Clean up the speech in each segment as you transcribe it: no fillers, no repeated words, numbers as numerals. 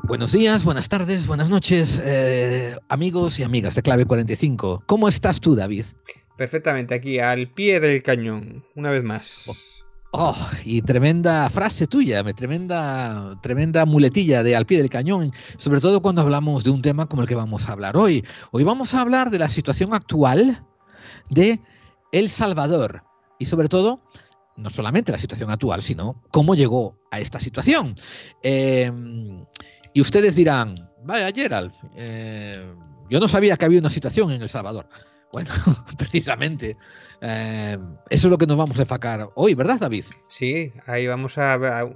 Buenos días, buenas tardes, buenas noches, amigos y amigas de Clave 45. ¿Cómo estás tú, David? Perfectamente, aquí, al pie del cañón, una vez más. Oh, y tremenda frase tuya, tremenda muletilla de al pie del cañón, sobre todo cuando hablamos de un tema como el que vamos a hablar hoy. Hoy vamos a hablar de la situación actual de El Salvador y sobre todo, no solamente la situación actual, sino cómo llegó a esta situación. Y ustedes dirán, vaya Gerald, yo no sabía que había una situación en El Salvador. Bueno, precisamente, eso es lo que nos vamos a enfocar hoy, ¿verdad, David? Sí, ahí vamos a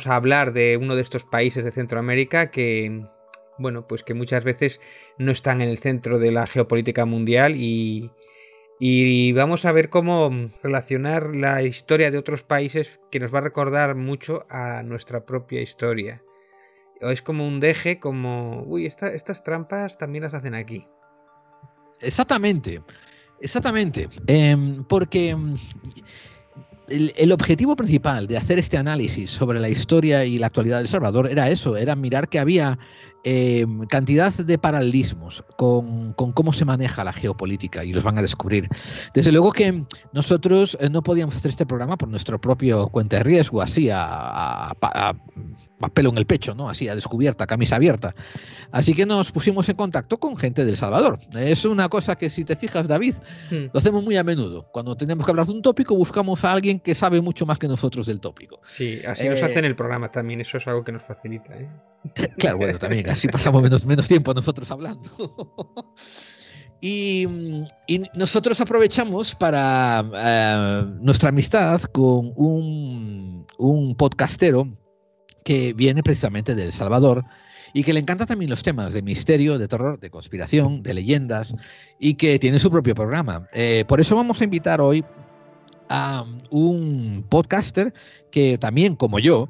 hablar de uno de estos países de Centroamérica que, bueno, pues que muchas veces no están en el centro de la geopolítica mundial y vamos a ver cómo relacionar la historia de otros países que nos va a recordar mucho a nuestra propia historia. Es como un deje, como, uy, estas trampas también las hacen aquí. Exactamente, exactamente, porque el objetivo principal de hacer este análisis sobre la historia y la actualidad de El Salvador era eso, era mirar que había cantidad de paralelismos con cómo se maneja la geopolítica y los van a descubrir. Desde luego que nosotros no podíamos hacer este programa por nuestro propio cuenta de riesgo, así a pelo en el pecho, ¿no? Así a descubierta, camisa abierta. Así que nos pusimos en contacto con gente de El Salvador. Es una cosa que, si te fijas, David, lo hacemos muy a menudo. Cuando tenemos que hablar de un tópico, buscamos a alguien que sabe mucho más que nosotros del tópico. Sí, así nos hacen el programa también, eso es algo que nos facilita, ¿eh? Claro, bueno, también así pasamos menos tiempo nosotros hablando. Y nosotros aprovechamos para nuestra amistad con un podcastero que viene precisamente de El Salvador y que le encanta también los temas de misterio, de terror, de conspiración, de leyendas y que tiene su propio programa. Por eso vamos a invitar hoy a un podcaster que también, como yo,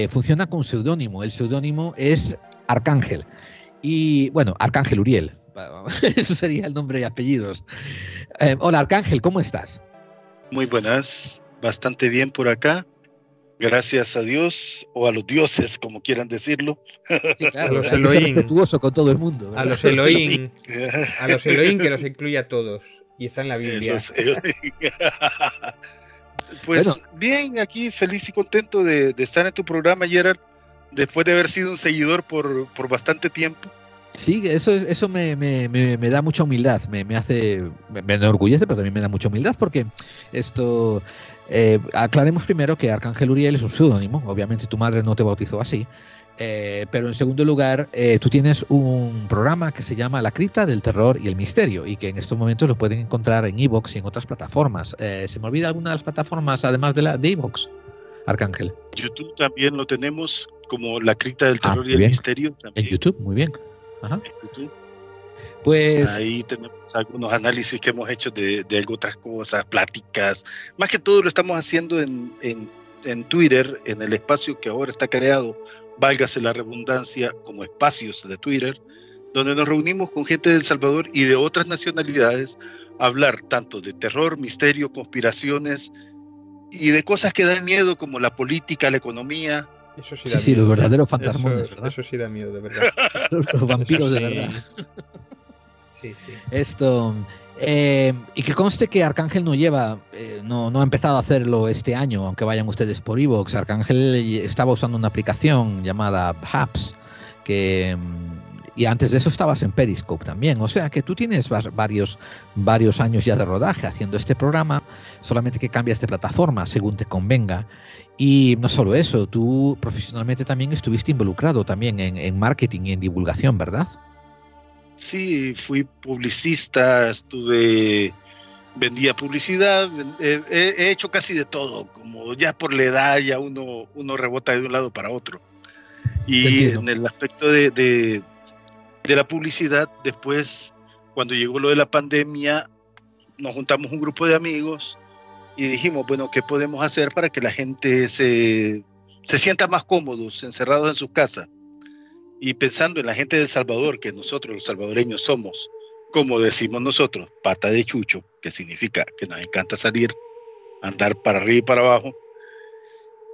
funciona con seudónimo. El seudónimo es Arcángel. Y bueno, Arcángel Uriel. Eso sería el nombre y apellidos. Hola Arcángel, ¿cómo estás? Muy buenas, bastante bien por acá. Gracias a Dios, o a los dioses, como quieran decirlo. Sí, claro, hay que ser respetuoso con todo el mundo, ¿verdad? A los Elohim que los incluye a todos. Y está en la Biblia. Pues bueno, bien, aquí feliz y contento de estar en tu programa, Gerard, después de haber sido un seguidor por bastante tiempo. Sí, eso me da mucha humildad, me enorgullece, pero también me da mucha humildad porque esto... aclaremos primero que Arcángel Uriel es un seudónimo, obviamente tu madre no te bautizó así, pero en segundo lugar tú tienes un programa que se llama La Cripta del Terror y el Misterio y que en estos momentos lo pueden encontrar en iVoox y en otras plataformas. ¿Se me olvida alguna de las plataformas además de iVoox, Arcángel? YouTube también lo tenemos como La Cripta del Terror y el Misterio. También. En YouTube, muy bien. Ajá. En YouTube. Pues ahí tenemos algunos análisis que hemos hecho de otras cosas, pláticas. Más que todo lo estamos haciendo en Twitter, en el espacio que ahora está creado, válgase la redundancia, como espacios de Twitter, donde nos reunimos con gente de El Salvador y de otras nacionalidades a hablar tanto de terror, misterio, conspiraciones y de cosas que dan miedo como la política, la economía. Eso sí, sí, los verdaderos fantasmones, ¿verdad? Eso sí da miedo, de verdad. los vampiros de verdad. Sí. Esto, y que conste que Arcángel no lleva, no ha empezado a hacerlo este año, aunque vayan ustedes por iVoox. Arcángel estaba usando una aplicación llamada Hubs, y antes de eso estabas en Periscope también. O sea que tú tienes varios años ya de rodaje haciendo este programa, solamente que cambias de plataforma según te convenga. Y no solo eso, tú profesionalmente también estuviste involucrado también en marketing y en divulgación, ¿verdad? Sí, fui publicista, vendía publicidad, he hecho casi de todo, como ya por la edad ya uno rebota de un lado para otro. Y en el aspecto de la publicidad, después, cuando llegó lo de la pandemia, nos juntamos un grupo de amigos y dijimos, bueno, ¿qué podemos hacer para que la gente se sienta más cómodos, encerrados en sus casas? Y pensando en la gente de El Salvador, que nosotros los salvadoreños somos, como decimos nosotros, pata de chucho, que significa que nos encanta salir, andar para arriba y para abajo,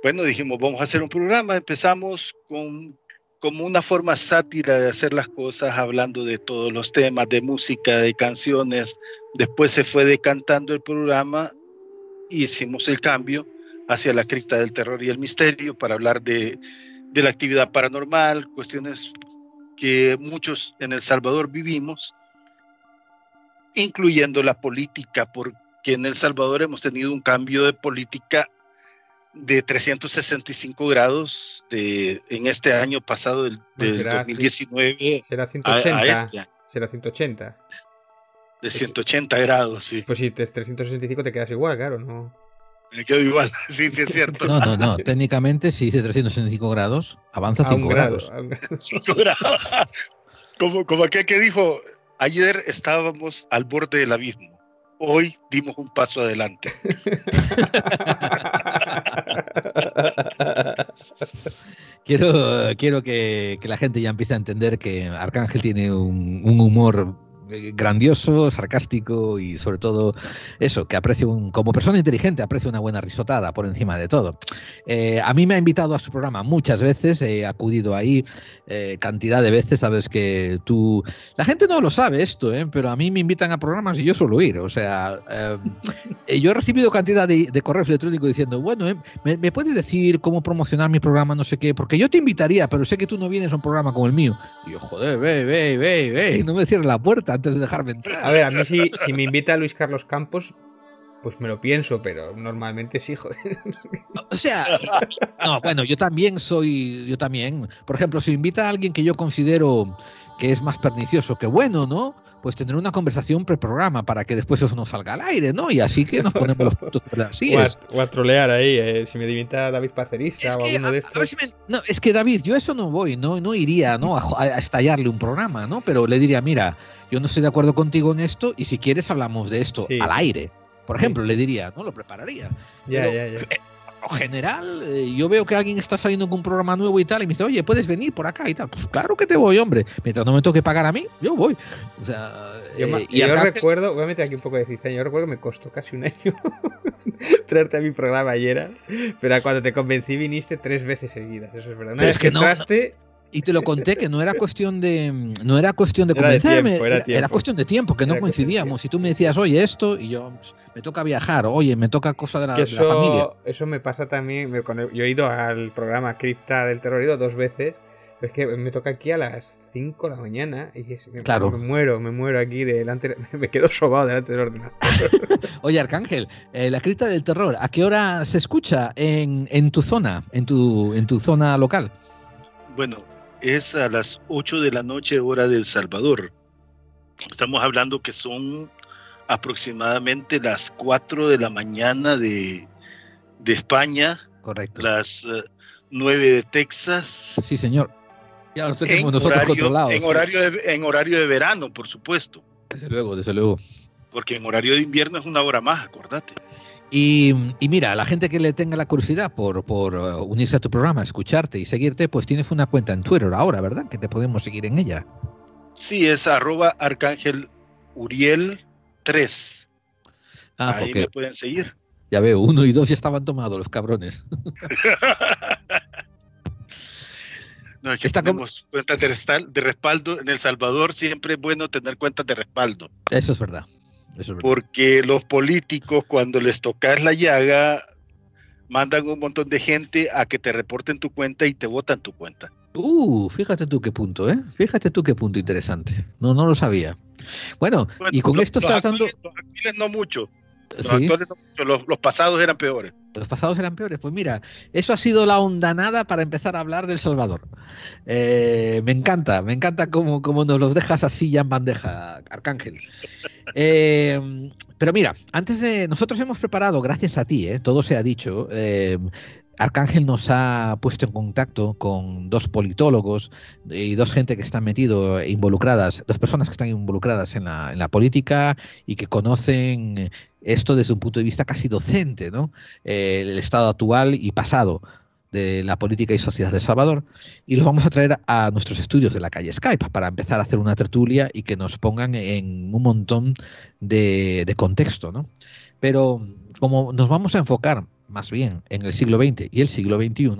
bueno, dijimos, vamos a hacer un programa. Empezamos con como una forma sátira de hacer las cosas, hablando de todos los temas, de música, de canciones. Después se fue decantando el programa y hicimos el cambio hacia la cripta del terror y el misterio para hablar de la actividad paranormal, cuestiones que muchos en El Salvador vivimos, incluyendo la política, porque en El Salvador hemos tenido un cambio de política de 365 grados en este año pasado del 2019 será 180, a este año. Será 180. De 180 grados, sí. Pues si 365 te quedas igual, claro, ¿no? Me quedo igual, sí, es cierto. No. Técnicamente, si dice 365 grados, avanza 5 grados. 5 grados. Como aquel que dijo, ayer estábamos al borde del abismo. Hoy dimos un paso adelante. Quiero que la gente ya empiece a entender que Arcángel tiene un humor grandioso, sarcástico y sobre todo eso, que aprecia como persona inteligente, aprecia una buena risotada por encima de todo. A mí me ha invitado a su programa muchas veces, he acudido ahí cantidad de veces, sabes que la gente no lo sabe esto, pero a mí me invitan a programas y yo suelo ir, o sea, yo he recibido cantidad de correos electrónicos diciendo, bueno, ¿me puedes decir cómo promocionar mi programa, no sé qué? Porque yo te invitaría, pero sé que tú no vienes a un programa como el mío. Y yo, joder, ve, no me cierres la puerta antes de dejarme entrar. A ver, a mí si me invita Luis Carlos Campos, pues me lo pienso, pero normalmente sí, joder. O sea, no, bueno, yo también, por ejemplo, si invita a alguien que yo considero que es más pernicioso que bueno, ¿no? Pues tener una conversación pre-programa para que después eso no salga al aire, ¿no? Y así que nos ponemos los puntos sobre las sillas. O a trolear ahí, si me invita David Pacerista o alguno de estos. No, es que David, yo eso no voy, no iría, ¿no? A estallarle un programa, ¿no? Pero le diría, mira, yo no estoy de acuerdo contigo en esto y si quieres hablamos de esto al aire. Por ejemplo, le diría, no lo prepararía. Ya. En general, yo veo que alguien está saliendo con un programa nuevo y tal, y me dice, oye, ¿puedes venir por acá y tal? Pues claro que te voy, hombre. Mientras no me toque pagar a mí, yo voy. O sea, yo recuerdo, voy a meter aquí un poco de cizaña, yo recuerdo que me costó casi un año traerte a mi programa ayer, pero cuando te convencí viniste 3 veces seguidas, eso es verdad. Una vez que entraste... Y te lo conté que no era cuestión de convencerme, era cuestión de tiempo, que no coincidíamos. Y tú me decías, oye, esto, y yo, me toca viajar, oye, me toca cosa de la familia. Eso me pasa también, yo he ido al programa Cripta del Terror, he ido 2 veces, pero es que me toca aquí a las 5 de la mañana y claro. me muero aquí delante, me quedo sobado delante del ordenador. Oye, Arcángel, la Cripta del Terror, ¿a qué hora se escucha en tu zona, en tu zona local? Bueno, es a las 8 de la noche, hora de El Salvador. Estamos hablando que son aproximadamente las 4 de la mañana de España. Correcto. Las 9 de Texas. Sí, señor. Ya los tenemos nosotros controlados. En horario de verano, por supuesto. Desde luego. Porque en horario de invierno es una hora más, acordate. Y mira, la gente que le tenga la curiosidad por unirse a tu programa, escucharte y seguirte, pues tienes una cuenta en Twitter ahora, ¿verdad? Que te podemos seguir en ella. Sí, es @ArcángelUriel3. Ahí me pueden seguir. Ya veo, 1 y 2 ya estaban tomados los cabrones. No, es que tenemos cuentas de respaldo. En El Salvador siempre es bueno tener cuentas de respaldo. Eso es verdad. Porque los políticos, cuando les tocas la llaga, mandan un montón de gente a que te reporten tu cuenta y te botan tu cuenta. Fíjate tú qué punto, Fíjate tú qué punto interesante. No lo sabía. Bueno, y con esto estás dando... Los actuales no mucho. Los pasados eran peores. Los pasados eran peores. Pues mira, eso ha sido la hondanada para empezar a hablar del Salvador. Me encanta cómo nos los dejas así ya en bandeja, Arcángel. Pero mira, nosotros hemos preparado, gracias a ti, todo se ha dicho, Arcángel nos ha puesto en contacto con 2 politólogos y 2 gente que están involucradas, 2 personas que están involucradas en la política y que conocen esto desde un punto de vista casi docente, ¿no? El estado actual y pasado de la política y sociedad de El Salvador, y los vamos a traer a nuestros estudios de la calle Skype para empezar a hacer una tertulia y que nos pongan en un montón de contexto, ¿no? Pero como nos vamos a enfocar más bien en el siglo XX y el siglo XXI,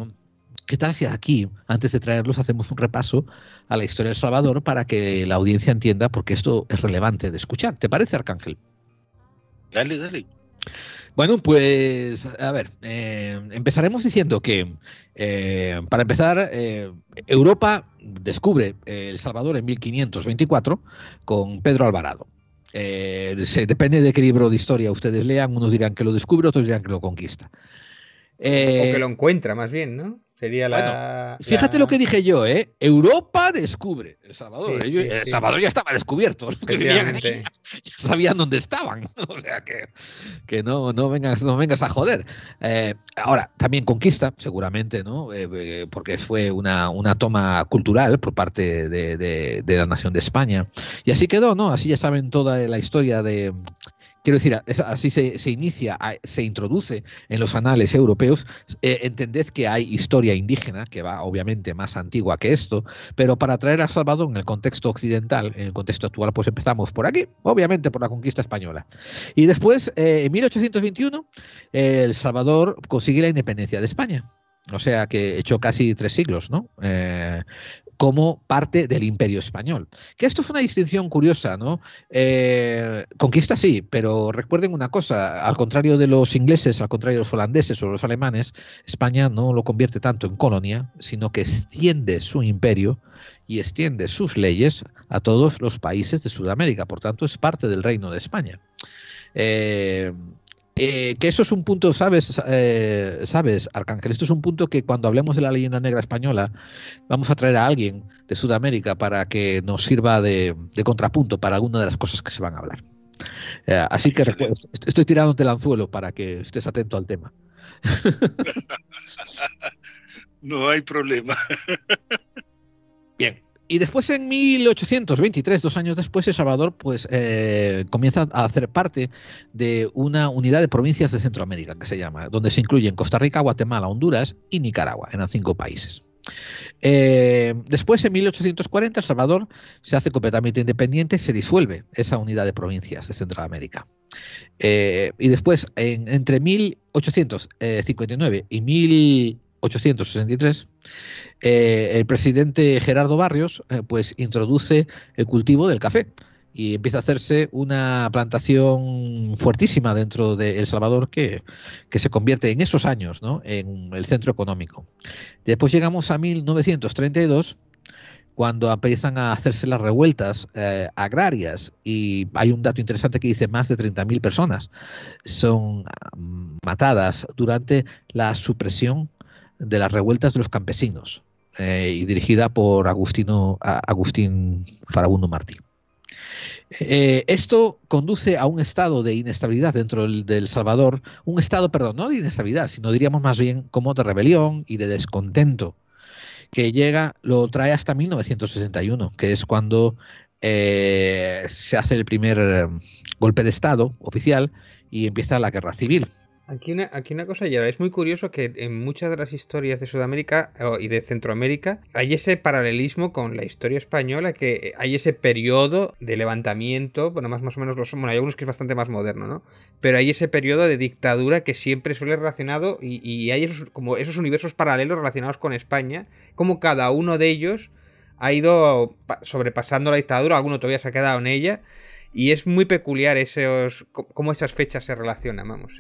¿qué tal si aquí, antes de traerlos, hacemos un repaso a la historia de El Salvador para que la audiencia entienda por qué esto es relevante de escuchar? ¿Te parece, Arcángel? Dale, dale. Bueno, pues a ver, empezaremos diciendo que, para empezar, Europa descubre El Salvador en 1524 con Pedro Alvarado. Depende de qué libro de historia ustedes lean, unos dirán que lo descubre, otros dirán que lo conquista. O que lo encuentra, más bien, ¿no? Sería bueno, fíjate lo que dije yo, ¿eh? Europa descubre El Salvador. Sí, El Salvador ya estaba descubierto. Los que vivían ahí ya sabían dónde estaban. O sea que no vengas a joder. Ahora, también conquista, seguramente, ¿no? Porque fue una toma cultural por parte de la nación de España. Y así quedó, ¿no? Así ya saben toda la historia de... Quiero decir, así se inicia, se introduce en los anales europeos. Entended que hay historia indígena, que va obviamente más antigua que esto, pero para traer a Salvador en el contexto occidental, en el contexto actual, pues empezamos por aquí, obviamente por la conquista española. Y después, en 1821, El Salvador consigue la independencia de España. O sea que echó casi 3 siglos, ¿no? Como parte del Imperio Español. Que esto es una distinción curiosa, ¿no? Conquista sí, pero recuerden una cosa, al contrario de los ingleses, al contrario de los holandeses o los alemanes, España no lo convierte tanto en colonia, sino que extiende su imperio y extiende sus leyes a todos los países de Sudamérica. Por tanto, es parte del Reino de España. Que eso es un punto, ¿sabes, Arcángel? Esto es un punto que cuando hablemos de la leyenda negra española vamos a traer a alguien de Sudamérica para que nos sirva de contrapunto para alguna de las cosas que se van a hablar. Así que recuerda, estoy tirándote el anzuelo para que estés atento al tema. No hay problema. Bien. Y después, en 1823, 2 años después, El Salvador pues, comienza a hacer parte de una unidad de provincias de Centroamérica, que se llama, donde se incluyen Costa Rica, Guatemala, Honduras y Nicaragua. Eran 5 países. Después, en 1840, El Salvador se hace completamente independiente, se disuelve esa unidad de provincias de Centroamérica. Y después, entre 1859 y 1863, el presidente Gerardo Barrios pues introduce el cultivo del café y empieza a hacerse una plantación fuertísima dentro de El Salvador que se convierte en esos años, ¿no?, en el centro económico. Después llegamos a 1932, cuando empiezan a hacerse las revueltas agrarias, y hay un dato interesante que dice más de 30.000 personas son matadas durante la supresión de las revueltas de los campesinos, y dirigida por Agustín Farabundo Martí. Esto conduce a un estado de inestabilidad dentro del Salvador, un estado, perdón, no de inestabilidad, sino diríamos más bien como de rebelión y de descontento, que lo trae hasta 1961, que es cuando se hace el primer golpe de Estado oficial y empieza la guerra civil. Aquí una cosa ya, es muy curioso que en muchas de las historias de Sudamérica y de Centroamérica hay ese paralelismo con la historia española, que hay ese periodo de levantamiento, bueno, más o menos hay algunos que es bastante más moderno, ¿no? Pero hay ese periodo de dictadura que siempre suele relacionado, y hay esos universos paralelos relacionados con España, como cada uno de ellos ha ido sobrepasando la dictadura, alguno todavía se ha quedado en ella, y es muy peculiar cómo esas fechas se relacionan, vamos,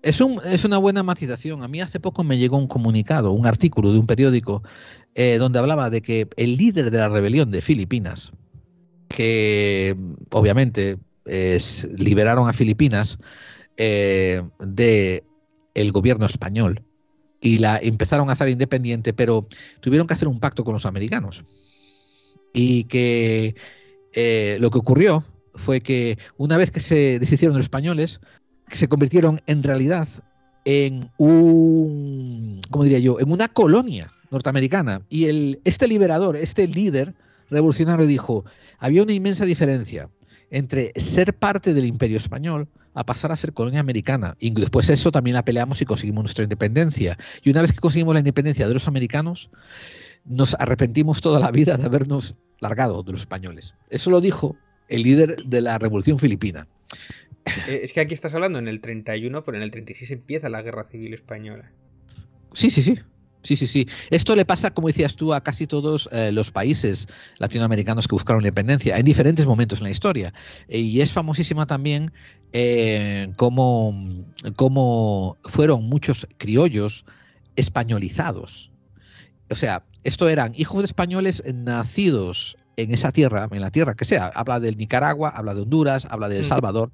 Es una buena matización. A mí hace poco me llegó un comunicado, un artículo de un periódico, donde hablaba de que el líder de la rebelión de Filipinas, que obviamente liberaron a Filipinas del gobierno español y la empezaron a hacer independiente, pero tuvieron que hacer un pacto con los americanos. Y que lo que ocurrió fue que una vez que se deshicieron de los españoles, se convirtieron en realidad en ¿cómo diría yo?, en una colonia norteamericana. Y este liberador, este líder revolucionario dijo, había una inmensa diferencia entre ser parte del Imperio Español a pasar a ser colonia americana. Y después eso también la peleamos y conseguimos nuestra independencia. Y una vez que conseguimos la independencia de los americanos, nos arrepentimos toda la vida de habernos largado de los españoles. Eso lo dijo el líder de la Revolución Filipina. Es que aquí estás hablando en el 31, pero en el 36 empieza la Guerra Civil Española. Sí, sí, sí. Sí. Esto le pasa, como decías tú, a casi todos los países latinoamericanos que buscaron la independencia en diferentes momentos en la historia. Y es famosísima también cómo fueron muchos criollos españolizados. O sea, esto eran hijos de españoles nacidos en esa tierra, en la tierra que sea. Habla del Nicaragua, habla de Honduras, habla de El Salvador,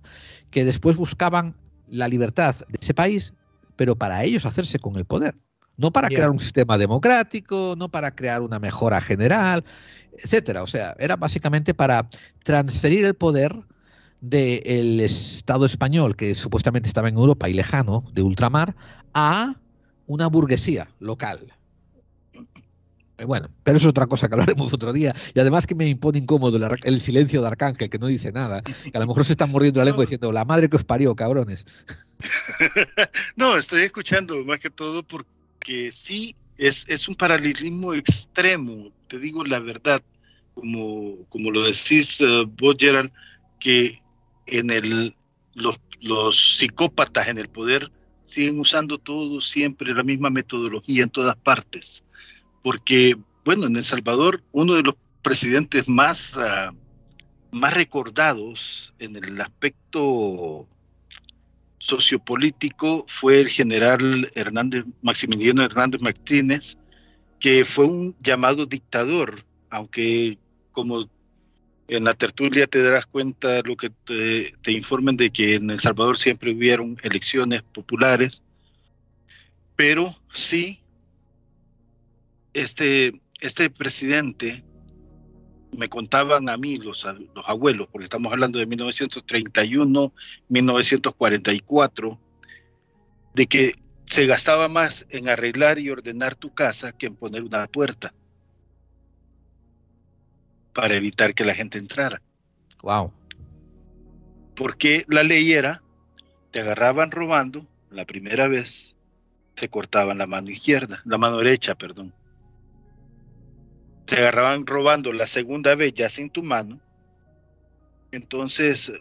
que después buscaban la libertad de ese país, pero para ellos hacerse con el poder. No para crear un sistema democrático, no para crear una mejora general, etcétera. O sea, era básicamente para transferir el poder del Estado español, que supuestamente estaba en Europa y lejano, de ultramar, a una burguesía local. Bueno, pero eso es otra cosa que hablaremos otro día. Y además que me impone incómodo el silencio de Arcángel, que no dice nada, que a lo mejor se están mordiendo la lengua diciendo, la madre que os parió, cabrones. No, estoy escuchando más que todo porque sí, es un paralelismo extremo, te digo la verdad, como lo decís vos, Gerald, que los psicópatas en el poder siguen usando todo siempre la misma metodología en todas partes. Porque, bueno, en El Salvador, uno de los presidentes más recordados en el aspecto sociopolítico fue el general Maximiliano Hernández Martínez, que fue un llamado dictador, aunque como en la tertulia te darás cuenta lo que te informen de que en El Salvador siempre hubieron elecciones populares, pero sí, este presidente, me contaban a mí los abuelos, porque estamos hablando de 1931, 1944, de que se gastaba más en arreglar y ordenar tu casa que en poner una puerta para evitar que la gente entrara. Wow. Porque la ley era, te agarraban robando la primera vez, te cortaban la mano derecha, perdón. Te agarraban robando la segunda vez ya sin tu mano, entonces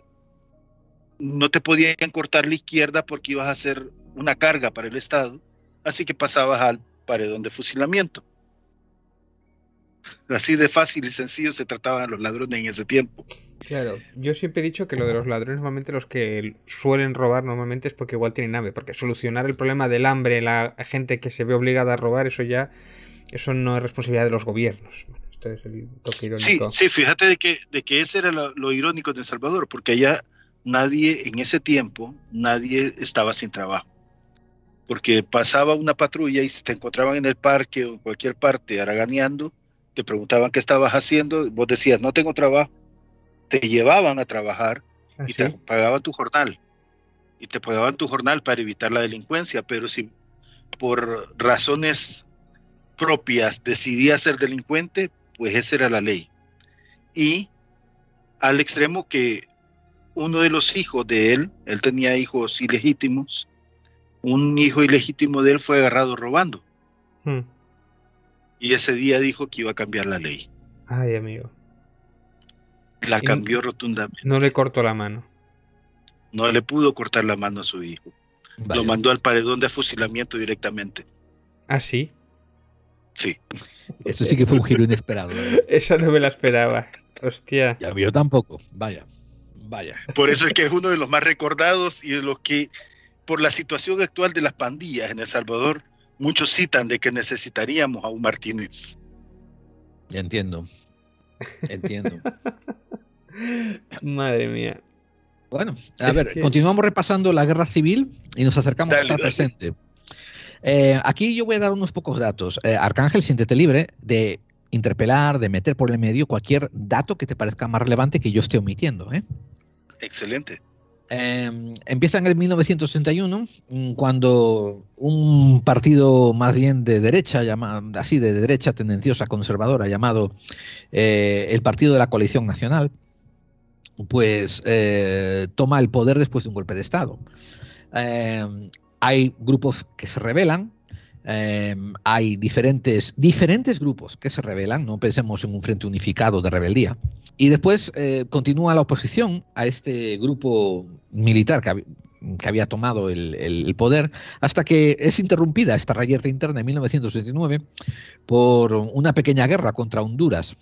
no te podían cortar la izquierda porque ibas a hacer una carga para el Estado, así que pasabas al paredón de fusilamiento. Así de fácil y sencillo se trataban a los ladrones en ese tiempo. Claro, yo siempre he dicho que lo de los ladrones, normalmente los que suelen robar normalmente es porque igual tienen hambre, porque solucionar el problema del hambre, la gente que se ve obligada a robar, eso no es responsabilidad de los gobiernos. Bueno, esto es el toque irónico. Sí, fíjate de que ese era lo irónico de El Salvador, porque allá en ese tiempo, nadie estaba sin trabajo. Porque pasaba una patrulla y si te encontraban en el parque o en cualquier parte haraganeando, te preguntaban qué estabas haciendo, vos decías, no tengo trabajo. Te llevaban a trabajar y te pagaban tu jornal. Y te pagaban tu jornal para evitar la delincuencia, pero si por razones propias decidía ser delincuente, pues esa era la ley. Y al extremo que uno de los hijos de él tenía hijos ilegítimos, un hijo ilegítimo de él fue agarrado robando. Y ese día dijo que iba a cambiar la ley. Ay, amigo. La cambió rotundamente. No le cortó la mano. No le pudo cortar la mano a su hijo. Vaya. Lo mandó al paredón de fusilamiento directamente. ¿Ah, sí? Sí. Eso sí que fue un giro inesperado. Esa no me la esperaba. Hostia. Ya, yo tampoco. Vaya. Por eso es que es uno de los más recordados y de los que, por la situación actual de las pandillas en El Salvador, muchos citan de que necesitaríamos a un Martínez. Ya entiendo. Madre mía. Bueno, a ver, continuamos repasando la guerra civil y nos acercamos hasta el presente. Aquí yo voy a dar unos pocos datos. Arcángel, siéntete libre de interpelar, de meter por el medio cualquier dato que te parezca más relevante que yo esté omitiendo. Excelente. Empieza en el 1961, cuando un partido más bien de derecha, de derecha tendenciosa conservadora, llamado el Partido de la Coalición Nacional, pues toma el poder después de un golpe de Estado. Hay grupos que se rebelan, hay diferentes grupos que se rebelan, no pensemos en un frente unificado de rebeldía, Y después continúa la oposición a este grupo militar que había tomado el poder, hasta que es interrumpida esta reyerta interna en 1969 por una pequeña guerra contra Honduras.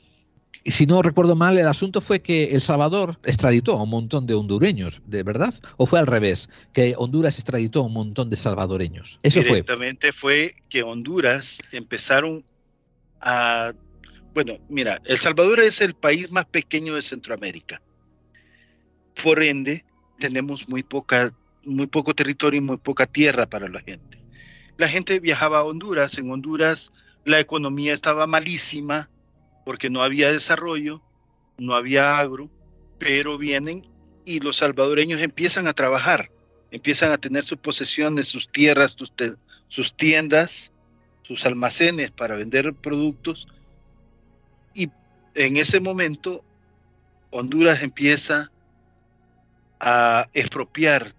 Y si no recuerdo mal, el asunto fue que El Salvador extraditó a un montón de hondureños, ¿de verdad? ¿O fue al revés, que Honduras extraditó a un montón de salvadoreños? Eso directamente fue que Honduras empezaron a... Bueno, mira, El Salvador es el país más pequeño de Centroamérica. Por ende, tenemos muy poco territorio y muy poca tierra para la gente. La gente viajaba a Honduras. En Honduras la economía estaba malísima, porque no había desarrollo, no había agro, pero vienen y los salvadoreños empiezan a trabajar, empiezan a tener sus posesiones, sus tierras, sus tiendas, sus almacenes para vender productos, y en ese momento Honduras empieza a expropiar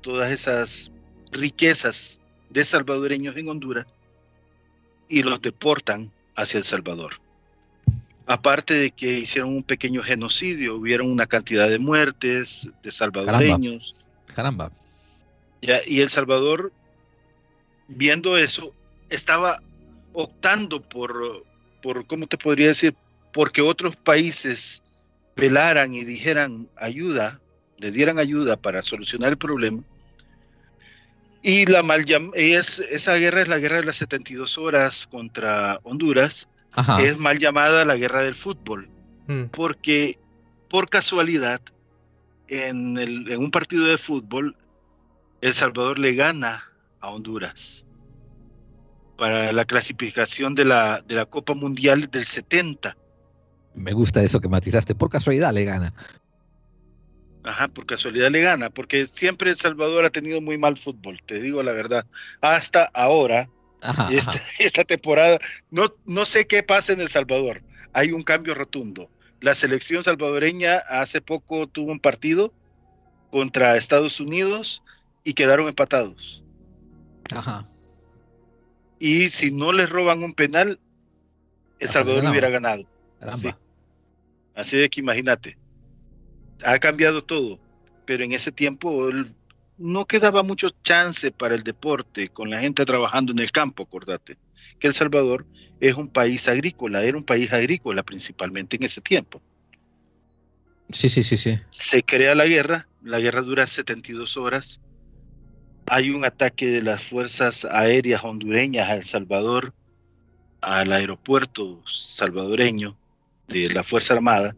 todas esas riquezas de salvadoreños en Honduras y los deportan hacia El Salvador. Aparte de que hicieron un pequeño genocidio, hubieron una cantidad de muertes de salvadoreños. Caramba. Y El Salvador, viendo eso, estaba optando por, ¿cómo te podría decir? Porque otros países velaran y dijeran ayuda, le dieran ayuda para solucionar el problema. Y esa guerra es la guerra de las 72 horas contra Honduras. Ajá. Es mal llamada la guerra del fútbol, porque por casualidad en un partido de fútbol El Salvador le gana a Honduras para la clasificación de la Copa Mundial del 70. Me gusta eso que matizaste, por casualidad le gana. Ajá, por casualidad le gana, porque siempre El Salvador ha tenido muy mal fútbol, te digo la verdad, hasta ahora. Esta temporada, no sé qué pasa en El Salvador. Hay un cambio rotundo. La selección salvadoreña hace poco tuvo un partido contra Estados Unidos y quedaron empatados. Ajá. Y si no les roban un penal, El Salvador hubiera ganado. Caramba. Sí. Así de que imagínate. Ha cambiado todo, pero en ese tiempo no quedaba mucho chance para el deporte, con la gente trabajando en el campo. Acordate que El Salvador es un país agrícola, era un país agrícola principalmente en ese tiempo. Sí. Se crea la guerra dura 72 horas, hay un ataque de las fuerzas aéreas hondureñas a El Salvador, al aeropuerto salvadoreño de la Fuerza Armada.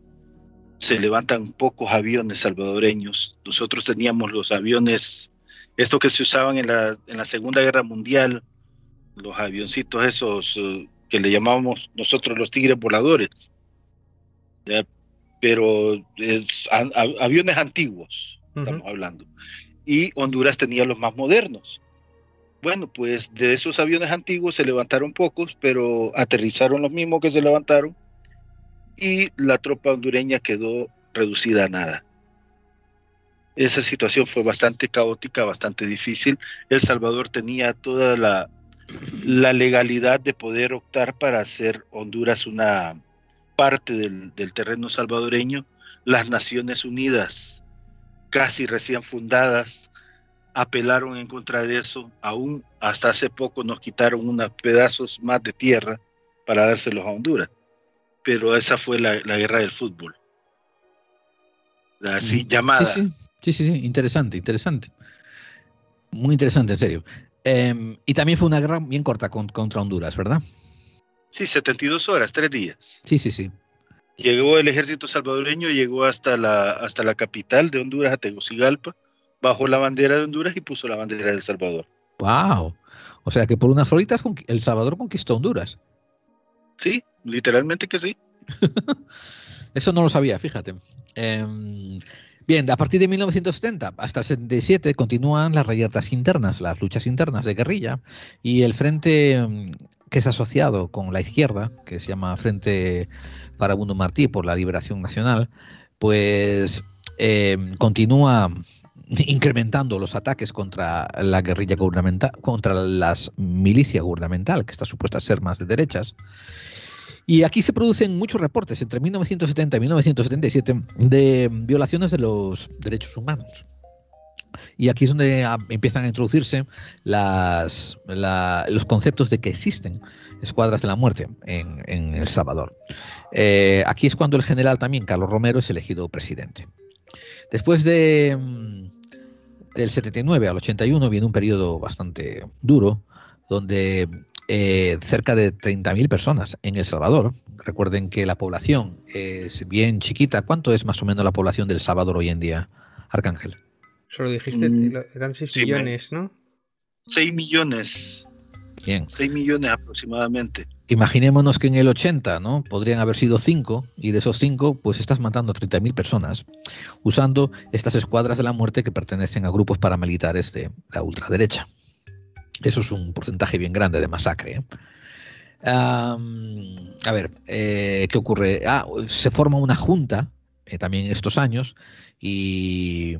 Se levantan pocos aviones salvadoreños. Nosotros teníamos los aviones, estos que se usaban en la Segunda Guerra Mundial, los avioncitos esos que le llamábamos nosotros los tigres voladores, ¿ya? Pero aviones antiguos, estamos hablando. Y Honduras tenía los más modernos. Bueno, pues de esos aviones antiguos se levantaron pocos, pero aterrizaron los mismos que se levantaron, y la tropa hondureña quedó reducida a nada. Esa situación fue bastante caótica, bastante difícil. El Salvador tenía toda la legalidad de poder optar para hacer Honduras una parte del terreno salvadoreño. Las Naciones Unidas, casi recién fundadas, apelaron en contra de eso. Aún hasta hace poco nos quitaron unos pedazos más de tierra para dárselos a Honduras. Pero esa fue la guerra del fútbol, así llamada. Sí, interesante. Muy interesante, en serio. Y también fue una guerra bien corta contra Honduras, ¿verdad? Sí, 72 horas, 3 días. Sí. Llegó el ejército salvadoreño, llegó hasta la capital de Honduras, a Tegucigalpa, bajó la bandera de Honduras y puso la bandera de El Salvador. ¡Wow! O sea que por unas horitas El Salvador conquistó Honduras. Sí, literalmente que sí. Eso no lo sabía, fíjate. Bien, a partir de 1970 hasta el 77 continúan las reyertas internas, las luchas internas de guerrilla, y el frente que es asociado con la izquierda, que se llama Frente Farabundo Martí por la Liberación Nacional, pues continúa incrementando los ataques contra la guerrilla gubernamental, contra la milicia gubernamental, que está supuesta a ser más de derechas. Y aquí se producen muchos reportes entre 1970 y 1977 de violaciones de los derechos humanos. Y aquí es donde empiezan a introducirse los conceptos de que existen escuadras de la muerte en El Salvador. Aquí es cuando el general también, Carlos Romero, es elegido presidente. Después del 79 al 81 viene un periodo bastante duro, donde cerca de 30.000 personas en El Salvador. Recuerden que la población es bien chiquita. ¿Cuánto es más o menos la población del Salvador hoy en día, Arcángel? Solo dijiste, eran 6 millones, ¿no? 6 millones. Bien. 6 millones aproximadamente. Imaginémonos que en el 80, ¿no? Podrían haber sido 5, y de esos 5, pues estás matando a 30.000 personas usando estas escuadras de la muerte que pertenecen a grupos paramilitares de la ultraderecha. Eso es un porcentaje bien grande de masacre, ¿eh? A ver, ¿qué ocurre? Se forma una junta también estos años y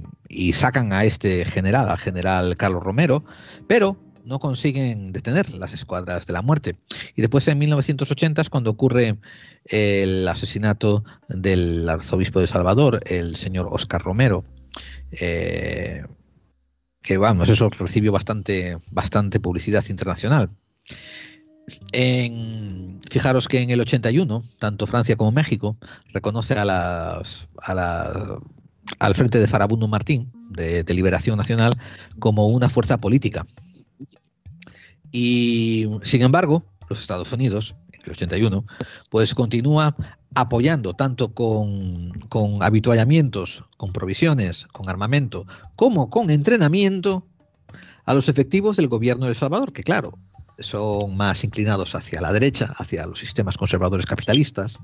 sacan a este general, al general Carlos Romero, pero no consiguen detener las escuadras de la muerte. Y después en 1980 es cuando ocurre el asesinato del arzobispo de Salvador, el señor Óscar Romero, que vamos, eso recibió bastante publicidad internacional. Fijaros que en el 81, tanto Francia como México reconoce al Frente de Farabundo Martín, de Liberación Nacional, como una fuerza política. Y sin embargo, los Estados Unidos, en el 81, pues continúa apoyando tanto con habituallamientos, con provisiones, con armamento, como con entrenamiento a los efectivos del gobierno de El Salvador, que claro, son más inclinados hacia la derecha, hacia los sistemas conservadores capitalistas,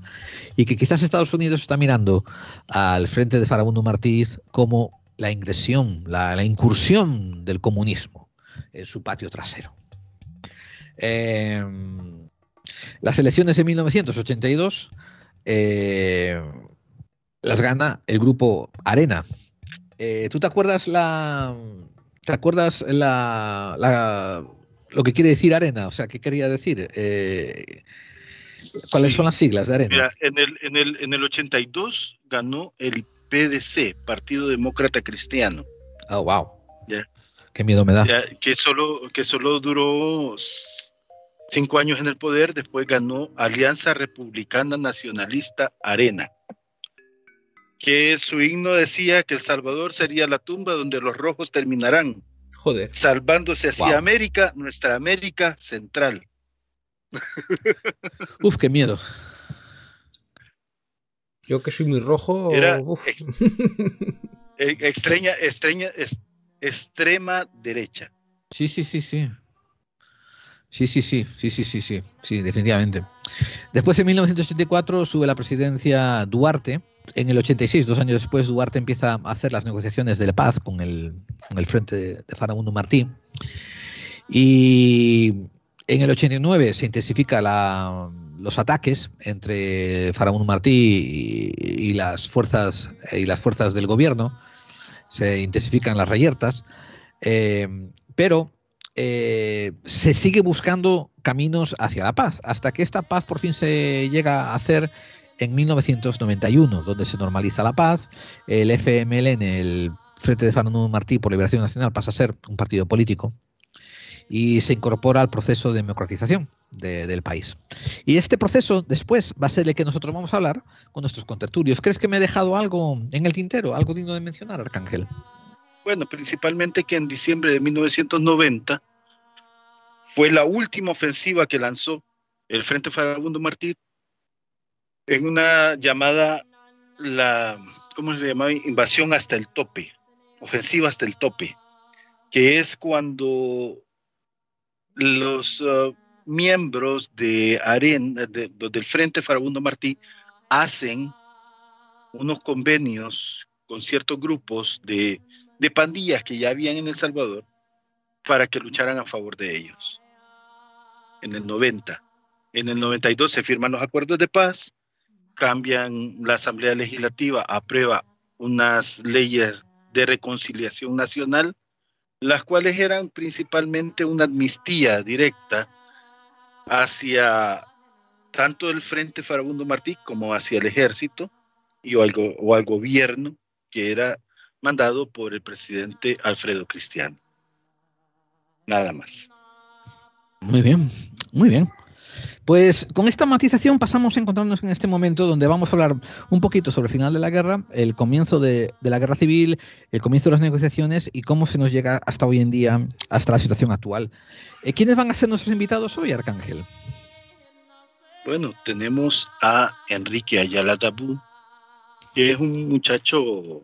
y que quizás Estados Unidos está mirando al Frente de Farabundo Martí como la ingresión, la incursión del comunismo en su patio trasero. Las elecciones de 1982 las gana el grupo Arena. ¿Tú te acuerdas lo que quiere decir Arena? O sea, ¿qué quería decir? ¿Cuáles son las siglas de Arena? Mira, en el 82 ganó el PDC, Partido Demócrata Cristiano. Oh, wow. ¿Ya? Qué miedo me da. Ya, que solo duró 5 años en el poder. Después ganó Alianza Republicana Nacionalista Arena, que su himno decía que El Salvador sería la tumba donde los rojos terminarán. Joder. Salvándose hacia América, nuestra América Central. Uf, qué miedo. Yo que soy muy rojo. Era extrema derecha. Sí. Sí, definitivamente. Después, en 1984, sube la presidencia Duarte. En el 86, 2 años después, Duarte empieza a hacer las negociaciones de paz con el Frente de Farabundo Martí. Y en el 89 se intensifican los ataques entre Farabundo Martí y las fuerzas del gobierno. Se intensifican las reyertas, pero se sigue buscando caminos hacia la paz, hasta que esta paz por fin se llega a hacer en 1991, donde se normaliza la paz. El FMLN, el Frente de Farabundo Martí por Liberación Nacional, pasa a ser un partido político y se incorpora al proceso de democratización del país. Y este proceso después va a ser el que nosotros vamos a hablar con nuestros contertulios. ¿Crees que me he dejado algo en el tintero, algo digno de mencionar, Arcángel? Bueno, principalmente que en diciembre de 1990 fue la última ofensiva que lanzó el Frente Farabundo Martí en una llamada, ¿cómo se llamaba? Invasión hasta el tope, ofensiva hasta el tope, que es cuando los miembros de Arena, del Frente Farabundo Martí, hacen unos convenios con ciertos grupos de pandillas que ya habían en El Salvador para que lucharan a favor de ellos. En el 90. En el 92 se firman los acuerdos de paz, cambian la Asamblea Legislativa, aprueba unas leyes de reconciliación nacional, las cuales eran principalmente una amnistía directa hacia tanto del Frente Farabundo Martí como hacia el ejército o al gobierno que era mandado por el presidente Alfredo Cristiano. Nada más. Muy bien, muy bien. Pues con esta matización pasamos a encontrarnos en este momento donde vamos a hablar un poquito sobre el final de la guerra, el comienzo de la guerra civil, el comienzo de las negociaciones y cómo se nos llega hasta hoy en día, hasta la situación actual. ¿Quiénes van a ser nuestros invitados hoy, Arcángel? Bueno, tenemos a Enrique Ayala Dabú, que es un muchacho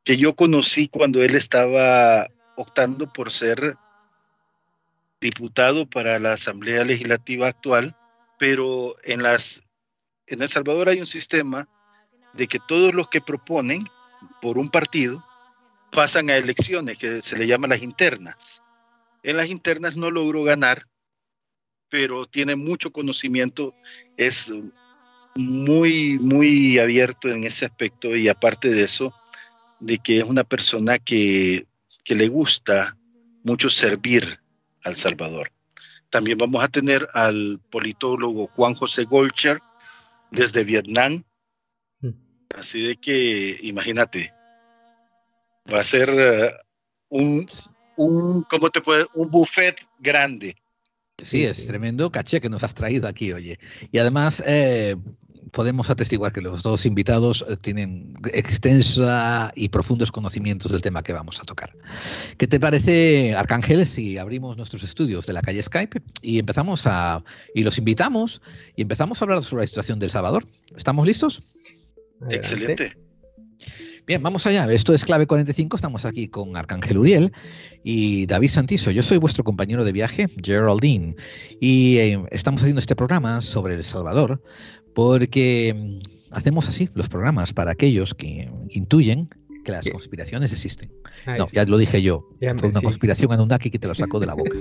que yo conocí cuando él estaba optando por ser diputado para la Asamblea Legislativa actual, pero en El Salvador hay un sistema de que todos los que proponen por un partido pasan a elecciones, que se le llaman las internas. En las internas no logró ganar, pero tiene mucho conocimiento, es muy, muy abierto en ese aspecto, y aparte de eso, de que es una persona que le gusta mucho servir al Salvador. También vamos a tener al politólogo Juan José Golcher desde Vietnam. Así de que, imagínate, va a ser un buffet grande. Sí, es tremendo caché que nos has traído aquí, oye. Y además podemos atestiguar que los dos invitados tienen extensa y profundos conocimientos del tema que vamos a tocar. ¿Qué te parece, Arcángel, si abrimos nuestros estudios de la calle Skype y los invitamos y empezamos a hablar sobre la situación del Salvador? ¿Estamos listos? Adelante. Excelente. Bien, vamos allá. Esto es Clave 45. Estamos aquí con Arcángel Uriel y David Santiso. Yo soy vuestro compañero de viaje, Geraldine, y estamos haciendo este programa sobre El Salvador porque hacemos así los programas para aquellos que intuyen que las conspiraciones existen. No, ya lo dije yo. Fue una conspiración Anunnaki que te lo sacó de la boca.